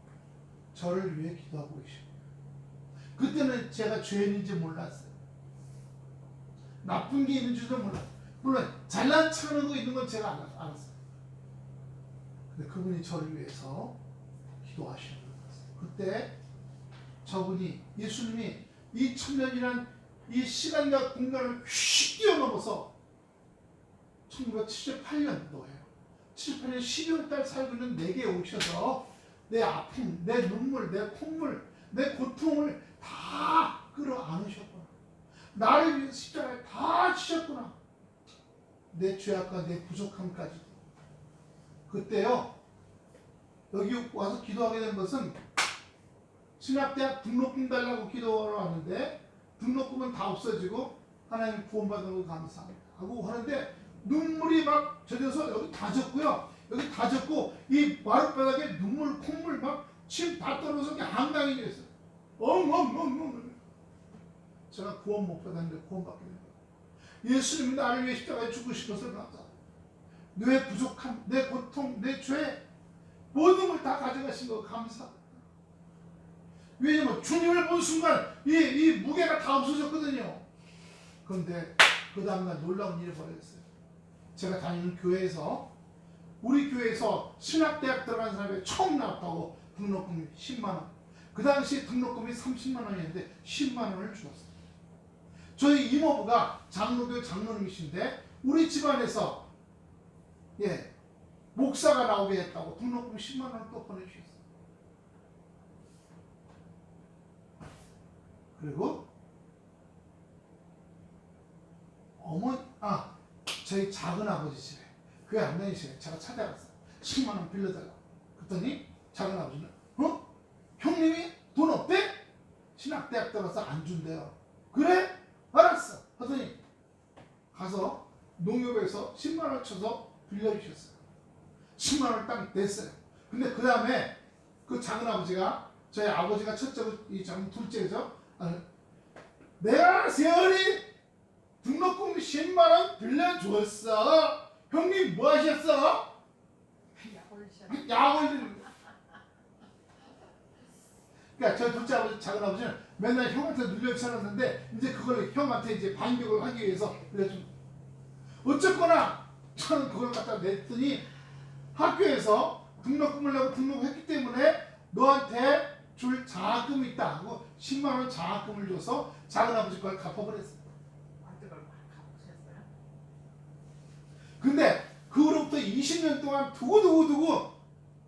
저를 위해 기도하고 계십니다. 그때는 제가 죄인인지 몰랐어요. 나쁜 게 있는 줄도 몰랐어요. 물론 잘난 척하는 거 있는 건 제가 알았어요. 근데 그분이 저를 위해서 기도하시는 거였어요. 그때 저분이 예수님이 이 천년이란 이 시간과 공간을 휙 뛰어넘어서 1978년도에요. 78년 12월달 살고 있는 내게 오셔서 내 아픔, 내 눈물, 내 콧물, 내 고통을 다 끌어안으셨구나. 나를 위해서 십자가에 다 지셨구나. 내 죄악과 내 부족함까지도. 그때요, 여기 와서 기도하게 된 것은 신학대학 등록금 달라고 기도하러 왔는데 등록금은 다 없어지고 하나님 구원받은 거 감사합니다 하고 하는데 눈물이 막 젖어서 여기 다 젖고요. 여기 다 젖고 이 마룻바닥에 눈물, 콧물 막 침 다 떨어져서 한강이 됐어요. 엉엉엉엉. 제가 구원 못 받았는데 구원받게 된 거예요. 예수님이 나를 위해 십자가에 죽으신 것을 감사합니다. 내 부족함, 내 고통, 내 죄 모든 걸 다 가져가신 거 감사합니다. 왜냐면 주님을 본 순간 이 무게가 다 없어졌거든요. 그런데 그 다음날 놀라운 일이 벌어졌어요. 제가 다니는 교회에서 우리 교회에서 신학대학 들어간 사람이 처음 나왔다고 등록금이 10만원. 그 당시 등록금이 30만원이었는데 10만원을 주었어요. 저희 이모부가 장로교 장로님이신데 우리 집안에서 목사가 나오게 했다고 등록금 10만원을 또 보내주셨어요. 그리고 저희 작은 아버지 집에 교회 안 다니시네. 제가 찾아갔어요. 10만원 빌려달라고. 그랬더니 작은 아버지는 형님이 돈 없대? 신학대학 들어가서 안 준대요. 그래? 알았어. 하더니 가서 농협에서 10만원 쳐서 빌려주셨어요. 10만원을 딱 냈어요. 근데 그 다음에 그 작은 아버지가 저희 아버지가 첫째고 이 작은 둘째죠. 내가 세월이 등록금 10만원 빌려주었어. 형님 뭐 하셨어? 약 올리는 거야. 그러니까 저 둘째 아버지, 작은 아버지는 맨날 형한테 눌려 살았는데 이제 그걸 형한테 이제 반격을 하기 위해서 빌려준 거야. 어쨌거나 저는 그걸 갖다 냈더니 학교에서 등록금을 내고 등록했기 때문에 너한테 줄 장학금이 있다 하고 10만원 장학금을 줘서 작은아버지 걸 갚아버렸어요. 근데 그 후로부터 20년 동안 두고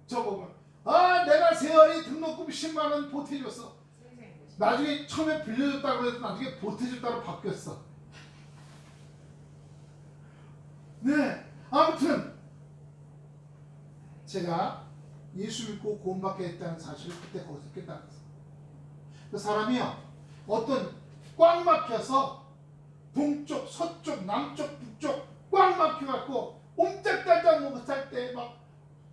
저보고 내가 세월이 등록금 10만원 보태줬어. 나중에 처음에 빌려줬다고 해서 나중에 보태줬다고 바뀌었어. 네, 아무튼 제가 예수 믿고 구원받게 했다는 사실을 그때 거기서 깨달았어요. 그 사람이요, 어떤 꽉 막혀서 동쪽, 서쪽, 남쪽, 북쪽 꽉 막혀갖고 옴짝달짝 못할 때 막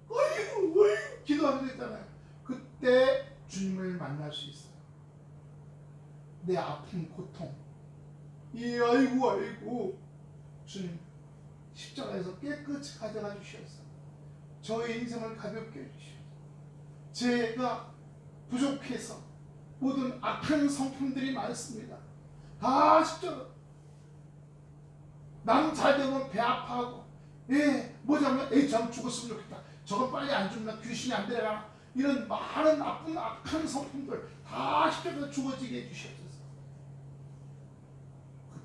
어이구 기도하게 됐잖아요. 그때 주님을 만날 수 있어요. 내 아픈 고통, 아이고 주님 십자가에서 깨끗이 가져가 주셨어요. 저의 인생을 가볍게 해주시오. 제가 부족해서 모든 악한 성품들이 많습니다. 다 십자가. 나는 잘 되면 배 아파하고 뭐냐면 저는 죽었으면 좋겠다. 저건 빨리 안 죽나 귀신이 안 데려가나 이런 많은 나쁜 악한 성품들 다 십자가에서 죽어지게 해주셨어요.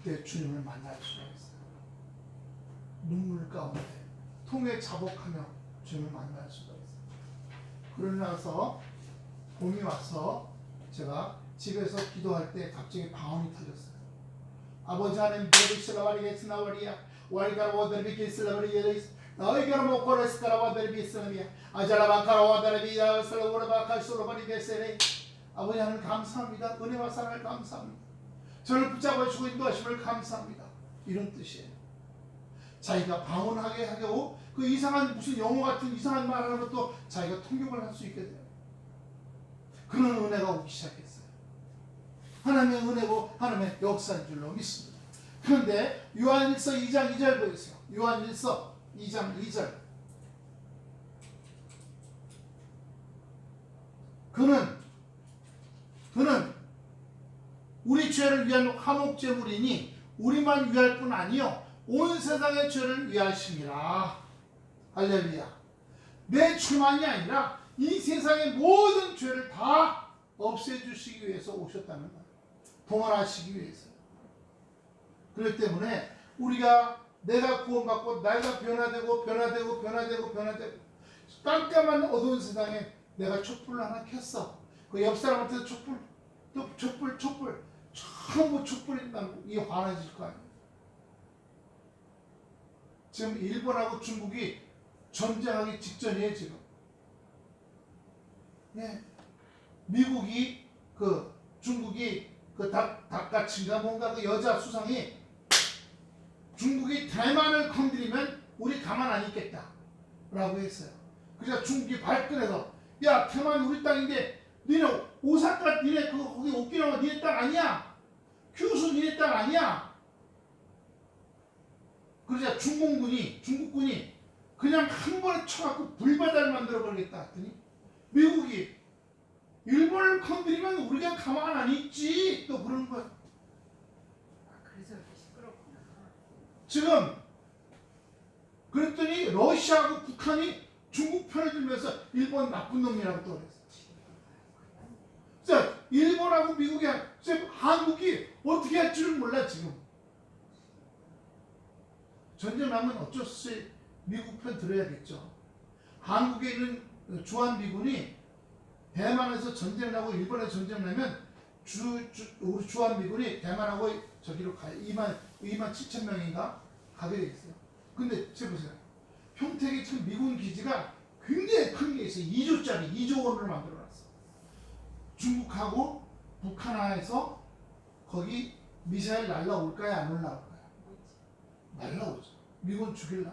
그때 주님을 만날 수가 있어요. 눈물 가운데 통에 자복하며 주님을 만날 수가 있어요. 그러고 나서 봄이 와서 제가 집에서 기도할 때 갑자기 방언이 터졌어요. 아버지 하나님 베리슬라와리겠으나와리야 와리가라와데르비게슬라와리예레스 너희가 먹고레스카라와데르비슬라미야 아자라바카라와데르비야슬라오라바카솔로바리게세레 아버지 하나님 감사합니다. 은혜와 사랑을 감사합니다. 저를 붙잡아 주고 인도하심을 감사합니다. 이런 뜻이에요. 자기가 방언하게 하고 그 이상한 무슨 영어 같은 이상한 말하는 것도 자기가 통역을 할 수 있게 돼요. 그런 은혜가 오기 시작했어요. 하나님의 은혜고 하나님의 역사인 줄로 믿습니다. 그런데 요한일서 2장 2절 보세요. 요한일서 2장 2절. 그는 우리 죄를 위한 화목제물이니 우리만 위할 뿐 아니요 온 세상의 죄를 위하심이라. 할렐루야. 내 죄만이 아니라 이 세상의 모든 죄를 다 없애주시기 위해서 오셨다는 거예요. 봉헌하시기 위해서요. 그렇기 때문에 내가 구원받고 내가 변화되고 깜깜한 어두운 세상에 내가 촛불을 하나 켰어. 그 옆 사람한테 촛불 전부 촛불이 이 환해질 거 아니에요. 지금 일본하고 중국이 전쟁하기 직전이에요. 지금 미국이 중국이 닭같이인가 뭔가 그 여자 수상이 중국이 대만을 건드리면 우리 가만 안 있겠다 라고 했어요. 그래서 중국이 발끈해서 야 대만 우리 땅인데 니네 오사카 니네 거기 오키나와 니네 땅 아니야. 규슈 니네 땅 아니야. 그러자 중국군이 그냥 한 번에 쳐갖고 불바다를 만들어 버리겠다 했더니 미국이 일본을 건드리면 우리가 가만 안 있지 또 그러는 거야. 그래서 이렇게 시끄럽구나. 지금 그랬더니 러시아하고 북한이 중국 편을 들면서 일본 나쁜 놈이라고 또 그랬어. 자, 일본하고 미국이 한국이 어떻게 할 줄은 몰라 지금. 전쟁 나면 어쩔 수 없이 미국 편 들어야겠죠. 한국에 있는 주한미군이 대만에서 전쟁 나고 일본에 전쟁 나면 우리 주한미군이 대만하고 저기로 가요. 2만 7천 명인가 가게 돼 있어요. 근데 지금 보세요. 평택에 지금 미군 기지가 굉장히 큰 게 있어요. 2조 원을 만들어놨어. 중국하고 북한에서 거기 미사일 날라올까요? 안 올라올까요? 날라오죠. 미군 죽일라.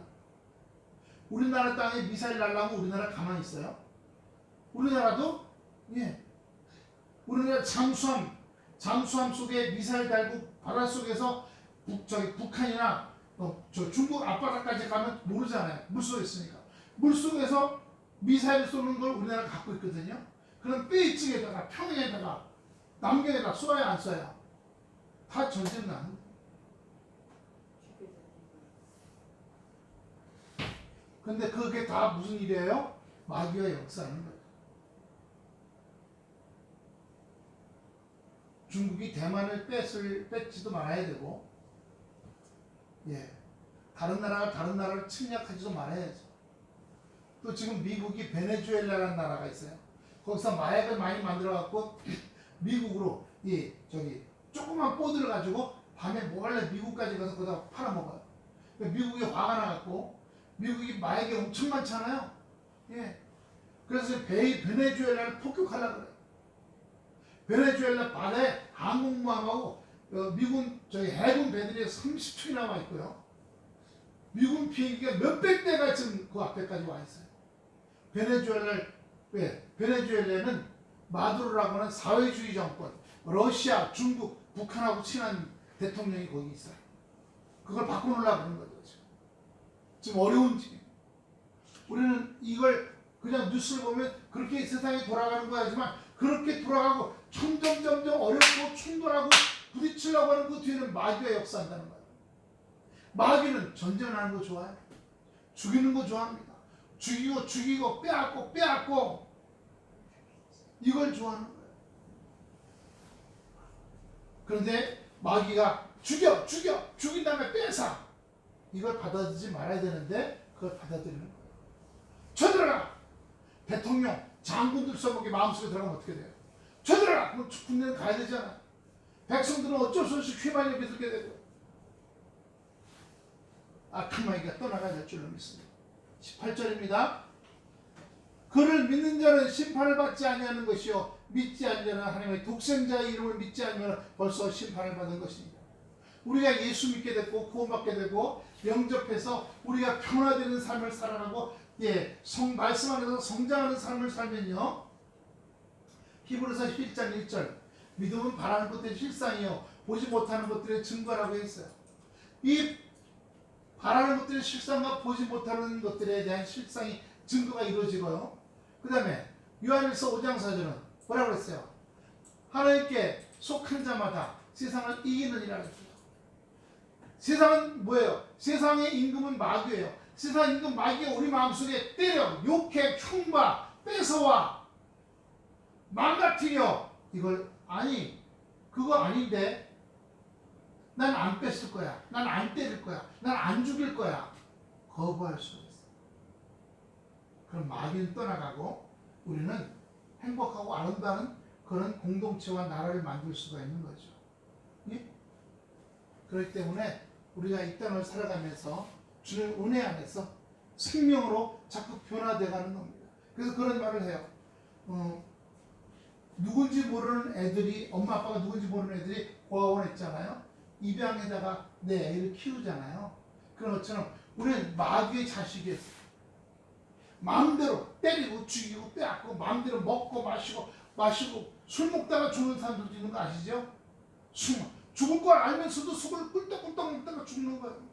우리나라 땅에 미사일 날라오면 우리나라 가만히 있어요? 우리나라도 우리나라 잠수함 속에 미사일 달고 바닷속에서 북한이나 저 중국 앞바다까지 가면 모르잖아요. 물속에 있으니까. 물속에서 미사일 쏘는 걸 우리나라가 갖고 있거든요. 그럼 베이징에다가 평양에다가 남경에다가 쏘아야 안 쏘아야 다 전쟁 나는. 근데 그게 다 무슨 일이에요? 마귀가 역사하는 거예요. 중국이 대만을 뺏지도 말아야 되고, 다른 나라가 다른 나라를 침략하지도 말아야죠. 또 지금 미국이 베네수엘라라는 나라가 있어요. 거기서 마약을 많이 만들어갖고 미국으로 조그만 보드를 가지고 밤에 몰래 미국까지 가서 거기다 팔아먹어요. 미국이 화가 나갖고 미국이 마약이 엄청 많잖아요. 그래서 베네수엘라를 폭격하려고 그래요. 베네수엘라 바다에 항공모함하고 미군 해군 배들이 30척이나 와 있고요. 미군 비행기가 몇백 대가 지금 그 앞에까지 와 있어요. 베네수엘라는 마두로라고 하는 사회주의 정권, 러시아, 중국, 북한하고 친한 대통령이 거기 있어요. 그걸 바꿔놓으려고 하는 거죠. 지금 어려운 지금. 우리는 이걸 그냥 뉴스를 보면 그렇게 세상이 돌아가는 거 하지만 그렇게 돌아가고 점점 어렵고 충돌하고 부딪히려고 하는 그 뒤에는 마귀가 역사한다는 거예요. 마귀는 전쟁하는 거 좋아해요. 죽이는 거 좋아합니다. 죽이고 빼앗고 이걸 좋아하는 거예요. 그런데 마귀가 죽인 다음에 빼앗아. 이걸 받아들이지 말아야 되는데 그걸 받아들이는 거예요. 쳐들어라. 대통령, 장군들 써먹게 마음속에 들어가면 어떻게 돼요? 쳐들어라. 그럼 군대는 가야 되잖아. 백성들은 어쩔 수 없이 휘말려 믿게 되고 악한 마귀가 떠나가야 될 줄로 믿습니다. 18절입니다. 그를 믿는 자는 심판을 받지 아니하는 것이요 믿지 않는 자는 하나님의 독생자의 이름을 믿지 않으면 벌써 심판을 받은 것입니다. 우리가 예수 믿게 됐고 구원받게 되고 영접해서 우리가 변화되는 삶을 살아가고 말씀 안에서 성장하는 삶을 살면요, 히브리서 11장 1절 믿음은 바라는 것들의 실상이요 보지 못하는 것들의 증거라고 했어요. 이 바라는 것들의 실상과 보지 못하는 것들에 대한 실상이 증거가 이루어지고요. 그 다음에 요한일서 5장 4절은 뭐라고 그랬어요? 하나님께 속한 자마다 세상을 이기느니라 그랬어요. 세상은 뭐예요? 세상의 임금은 마귀예요. 세상 임금 마귀가 우리 마음속에 때려, 욕해, 흉봐, 뺏어와, 망가뜨려. 이걸 아니, 그거 아닌데 난 안 뺏을 거야. 난 안 때릴 거야. 난 안 죽일 거야. 거부할 수가 있어. 그럼 마귀는 떠나가고 우리는 행복하고 아름다운 그런 공동체와 나라를 만들 수가 있는 거죠. 예? 그렇기 때문에 우리가 이 땅을 살아가면서 주는 은혜 안에서 생명으로 자꾸 변화되어가는 겁니다. 그래서 그런 말을 해요. 누군지 모르는 애들이, 엄마 아빠가 누군지 모르는 애들이 고아원 했잖아요. 입양에다가 내 애를 키우잖아요. 그런 것처럼 우리는 마귀의 자식이었어요. 마음대로 때리고 죽이고 빼앗고 마음대로 먹고 마시고 술 먹다가 죽는 사람들도 있는 거 아시죠? 죽을 걸 알면서도 술을 꿀떡꿀떡 먹다가 죽는 거예요.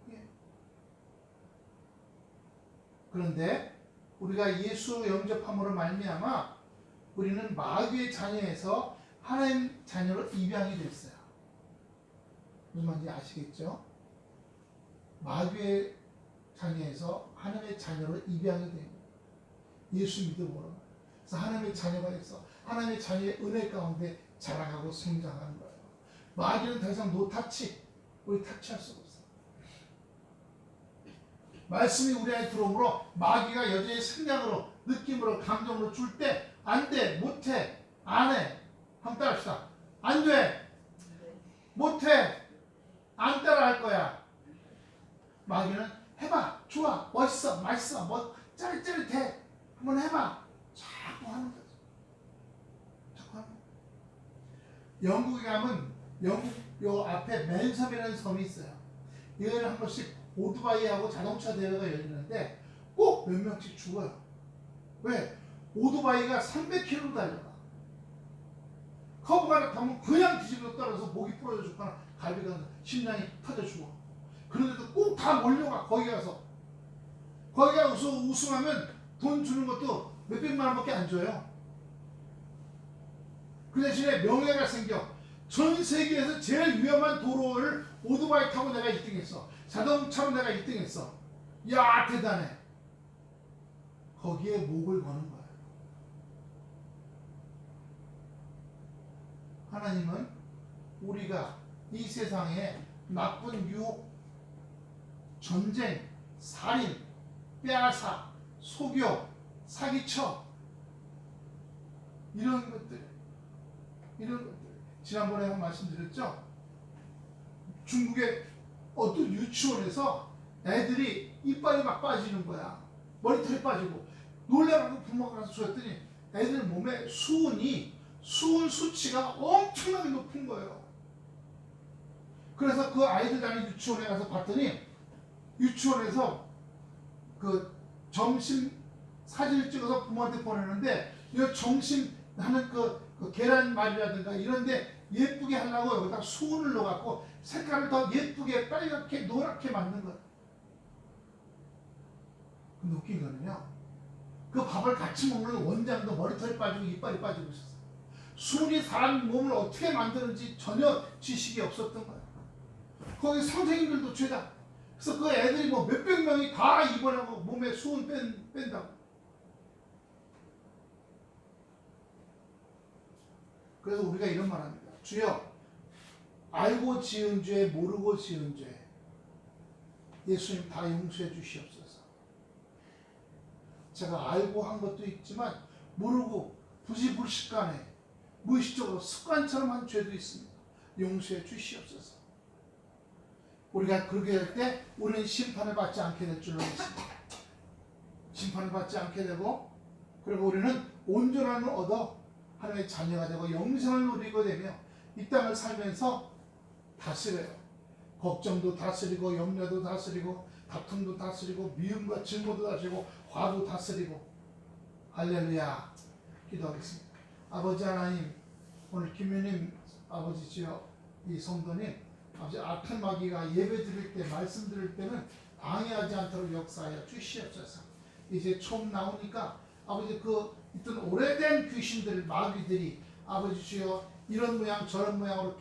예. 그런데 우리가 예수 영접함으로 말미암아 우리는 마귀의 자녀에서 하나님 자녀로 입양이 됐어요. 무슨 말인지 아시겠죠? 마귀의 자녀에서 하나님의 자녀로 입양이 됩니다. 예수 믿음으로. 그래서 하나님의 자녀가 돼서 하나님의 자녀의 은혜 가운데 자라가고 성장하는 거예요. 마귀는 더 이상 노타치, 우리 타치할 수가 없어요. 말씀이 우리 안에 들어오므로 마귀가 여전히 생각으로, 느낌으로, 감정으로 줄 때 안 돼, 못해, 안 해. 한번 따라합시다. 안 돼, 못해, 안 따라 할 거야. 마귀는 해봐, 좋아, 멋있어, 맛있어, 뭐 짜릿짜릿해, 한번 해봐. 자꾸 하는 거죠. 자꾸 하는 거죠. 영국에 가면 영국 요 앞에 맨섬이라는 섬이 있어요. 여기는 한 번씩 오토바이하고 자동차 대회가 열리는데 꼭 몇 명씩 죽어요. 왜? 오토바이가 300km 달려가. 커브가 가면 그냥 뒤집어 떨어져서 목이 부러져 죽거나 갈비가 심장이 터져 죽어. 그런데도 꼭 다 몰려가. 거기 가서 우승하면 돈 주는 것도 몇백만 원밖에 안 줘요. 그 대신에 명예가 생겨. 전 세계에서 제일 위험한 도로를 오토바이 타고 내가 1등했어. 자동차로 내가 1등했어. 야, 대단해. 거기에 목을 거는 거예요. 하나님은 우리가 이 세상에 나쁜 유혹, 전쟁, 살인, 빼앗아, 속여, 사기쳐, 이런 것들 지난번에 한 말씀드렸죠. 중국의 어떤 유치원에서 애들이 이빨이 막 빠지는 거야. 머리털이 빠지고 놀래가지고 부모가 가서 줬더니 애들 몸에 수은 수치가 엄청나게 높은 거예요. 그래서 그 아이들 다니는 유치원에 가서 봤더니 유치원에서 그 점심 사진을 찍어서 부모한테 보내는데 이 점심 하는 그 계란말이라든가 이런데 예쁘게 하려고 여기다 수은을 넣어갖고 색깔을 더 예쁘게 빨갛게 노랗게 만든 거예요. 근데 웃긴 거는요, 그 밥을 같이 먹는 원장도 머리털이 빠지고 이빨이 빠지고 있었어요. 수은이 사람 몸을 어떻게 만드는지 전혀 지식이 없었던 거예요. 거기 선생님들도 죄다. 그래서 그 애들이 뭐 몇백 명이 다 입원하고 몸에 수은 뺀다고. 그래서 우리가 이런 말 합니다. 주여, 알고 지은 죄, 모르고 지은 죄, 예수님 다 용서해 주시옵소서. 제가 알고 한 것도 있지만 모르고 부지불식간에 무의식적으로 습관처럼 한 죄도 있습니다. 용서해 주시옵소서. 우리가 그렇게 할 때 우리는 심판을 받지 않게 될 줄로 믿습니다. 심판을 받지 않게 되고, 그리고 우리는 온전함을 얻어 하나님의 자녀가 되고 영생을 누리게 되며 이 땅을 살면서 다스려요. 걱정도 다스리고 염려도 다스리고 다툼도 다스리고 미움과 증오도 다스리고 화도 다스리고. 할렐루야. 기도하겠습니다. 아버지 하나님, 오늘 김유님 아버지지요, 이 성도님 아버지, 악한 마귀가 예배 드릴 때 말씀 드릴 때는 방해하지 않도록 역사하여 주시옵소서. 이제 처음 나오니까 아버지, 그 있던 오래된 귀신들, 마귀들이 아버지 주여 이런 모양 저런 모양으로